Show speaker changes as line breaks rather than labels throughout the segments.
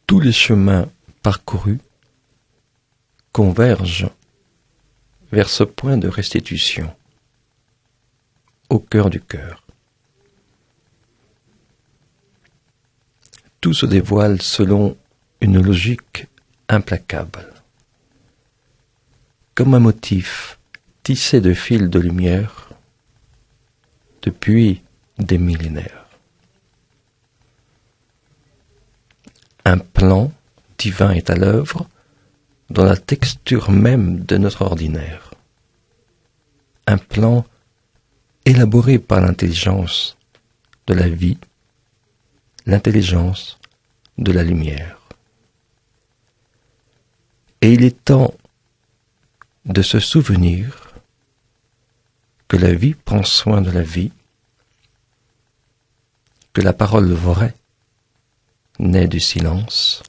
tous les chemins parcourus convergent vers ce point de restitution, au cœur du cœur. Tout se dévoile selon une logique implacable, comme un motif tissé de fils de lumière depuis des millénaires. Un plan divin est à l'œuvre dans la texture même de notre ordinaire. Un plan élaboré par l'intelligence de la vie, l'intelligence de la lumière. Et il est temps de se souvenir que la vie prend soin de la vie, que la parole vraie naît du silence,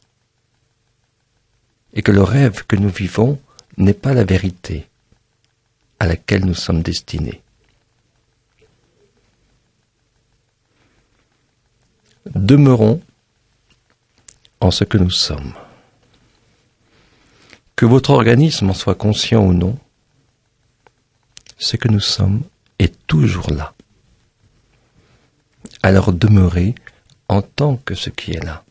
et que le rêve que nous vivons n'est pas la vérité à laquelle nous sommes destinés. Demeurons en ce que nous sommes. Que votre organisme en soit conscient ou non, ce que nous sommes est toujours là. Alors demeurez en tant que ce qui est là,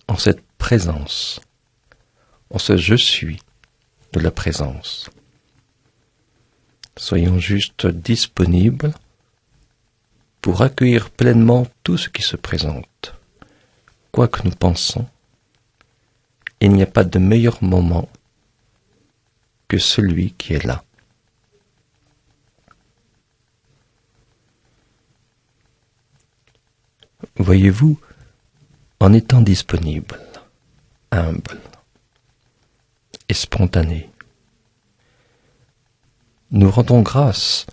en cette présence, en ce je suis de la présence. Soyons juste disponibles pour accueillir pleinement tout ce qui se présente. Quoi que nous pensons, il n'y a pas de meilleur moment que celui qui est là. Voyez-vous, en étant disponible, humble et spontané, nous rendons grâce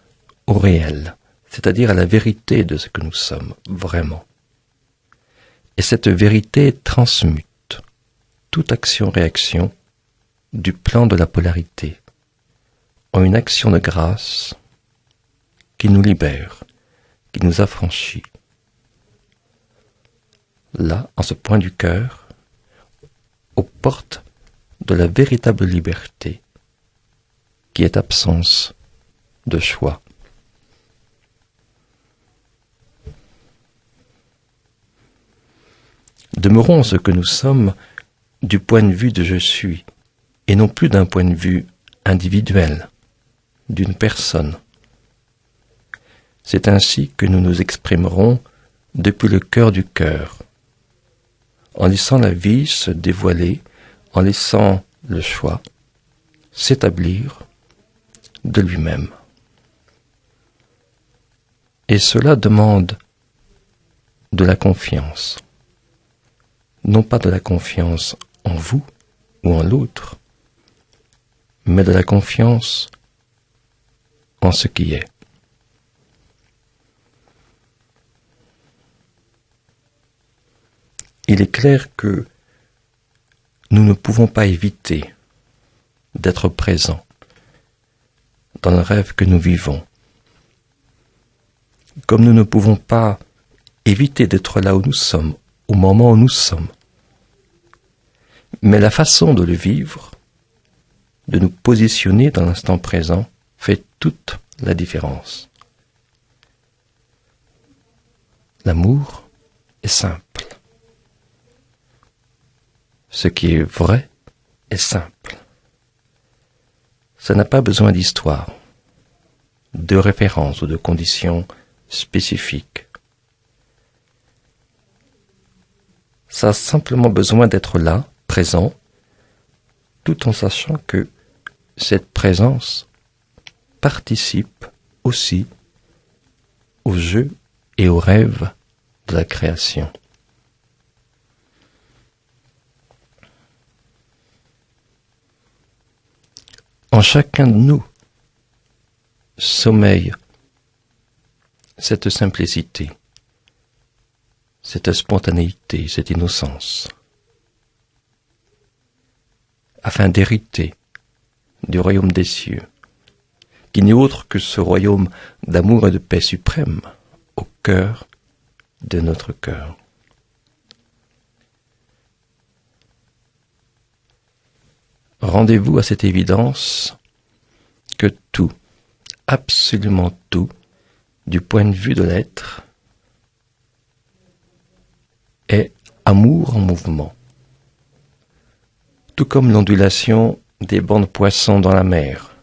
au réel, c'est-à-dire à la vérité de ce que nous sommes vraiment. Et cette vérité transmute toute action-réaction du plan de la polarité en une action de grâce qui nous libère, qui nous affranchit. Là, en ce point du cœur, aux portes de la véritable liberté, qui est absence de choix. Demeurons ce que nous sommes du point de vue de je suis, et non plus d'un point de vue individuel, d'une personne. C'est ainsi que nous nous exprimerons depuis le cœur du cœur, en laissant la vie se dévoiler, en laissant le choix s'établir de lui-même. Et cela demande de la confiance, non pas de la confiance en vous ou en l'autre, mais de la confiance en ce qui est. Il est clair que nous ne pouvons pas éviter d'être présents dans le rêve que nous vivons, comme nous ne pouvons pas éviter d'être là où nous sommes, au moment où nous sommes. Mais la façon de le vivre, de nous positionner dans l'instant présent, fait toute la différence. L'amour est simple. Ce qui est vrai est simple. Ça n'a pas besoin d'histoire, de référence ou de conditions spécifiques. Ça a simplement besoin d'être là, présent, tout en sachant que cette présence participe aussi au jeu et au rêve de la création. En chacun de nous sommeille cette simplicité, cette spontanéité, cette innocence, afin d'hériter du royaume des cieux, qui n'est autre que ce royaume d'amour et de paix suprême au cœur de notre cœur. rendez-vous à cette évidence que tout, absolument tout, du point de vue de l'être, est amour en mouvement. Tout comme l'ondulation des bancs de poissons dans la mer,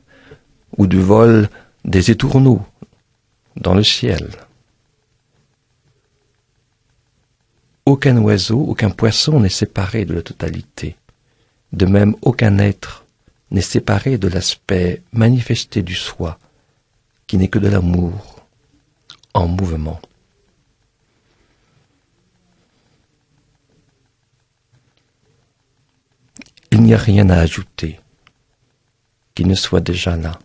ou du vol des étourneaux dans le ciel. Aucun oiseau, aucun poisson n'est séparé de la totalité. De même, aucun être n'est séparé de l'aspect manifesté du soi, qui n'est que de l'amour en mouvement. Il n'y a rien à ajouter qui ne soit déjà là.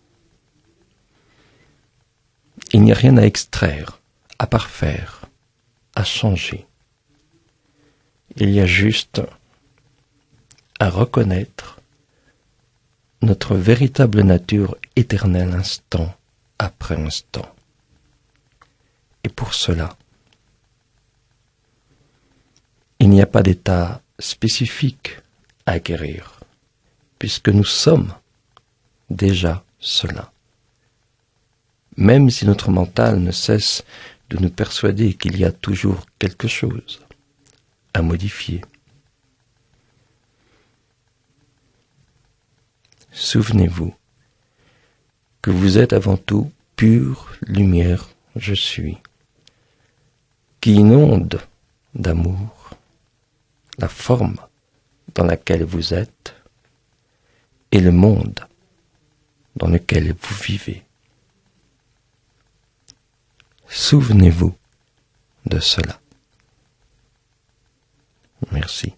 Il n'y a rien à extraire, à parfaire, à changer. Il y a juste à reconnaître notre véritable nature éternelle instant après instant. Et pour cela, il n'y a pas d'état spécifique à acquérir, puisque nous sommes déjà cela. Même si notre mental ne cesse de nous persuader qu'il y a toujours quelque chose à modifier. Souvenez-vous que vous êtes avant tout pure lumière, je suis, qui inonde d'amour la forme dans laquelle vous êtes et le monde dans lequel vous vivez. Souvenez-vous de cela. Merci.